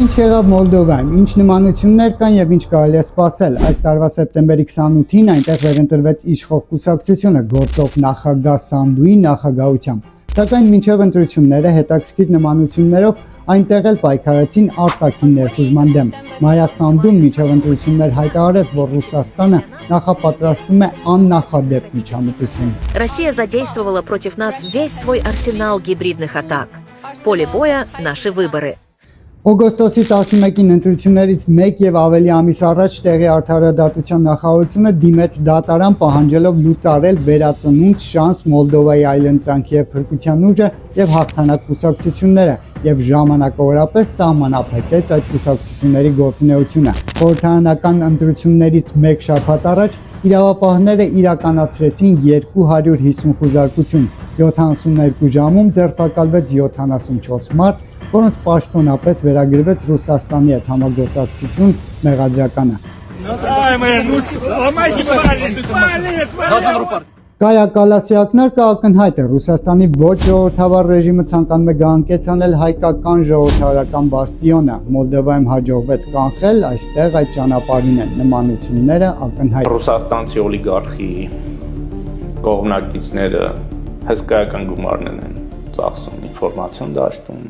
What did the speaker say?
Ինչ եղավ Մոլդովայում, ինչ նմանություններ կան եւ ինչ կարելի է սպասել։ Այս տարվա սեպտեմբերի 28-ին այնտեղ վերընտրվեց իշխող կուսակցությունը գործող նախագահ Սանդուի նախագահությամբ։ Սակայն մինչև ընտրությունները հետաքրքիր նմանություններով այնտեղ էլ պայքարեցին արտաքին ներխուժման դեմ։ Մայա Սանդուն մինչև ընտրություններ հայտարարեց, որ Ռուսաստանը նախապատրաստում է աննախադեպ միջամտություն։ Россия задействовала против нас весь свой арсенал гибридных атак. Поле боя – наши выборы. Օգոստոսի 11-ին ընտրություններից մեկ եւ ավելի ամիս առաջ տեղի արդարադատության նախարարությունը դիմեց դատարան պահանջելով լուծարել վերածնունդ շանս Մոլդովայի այլընտրանքի եւ փրկության ուժը եւ հաղթանակ կուսակցությունները եւ ժամանակավորապես սահմանափակեց այդ կուսակցությունների գործունեությունը։ Խորհրդարանական ընտրություններից մեկ շաբաթ առաջ իրավապահները իրականացրեցին 250 խուժարկություն, 72 ժամում ձերբակալվեց 74 մարդ, որոնց պաշտոնապես վերագրվեց Ռուսաստանի հետ համագործակցություն մեղադրականը։ Կայա Կալասյակնարկը ակնհայտ է, Ռուսաստանի ոչ ժողովրդավար ռեժիմը ցանկանում է գահանկեցանել հայկական ժողովրդավարական բաստիոնը։ Մոլդովայում հաջողվեց կանխել, այստեղ այդ ճանապարհին են նմանությունները ակնհայտ։ Ռուսաստանցի օլիգարխի կողմնակիցները հսկայական գումարներ են ծախսում ինֆորմացիոն դաշտում։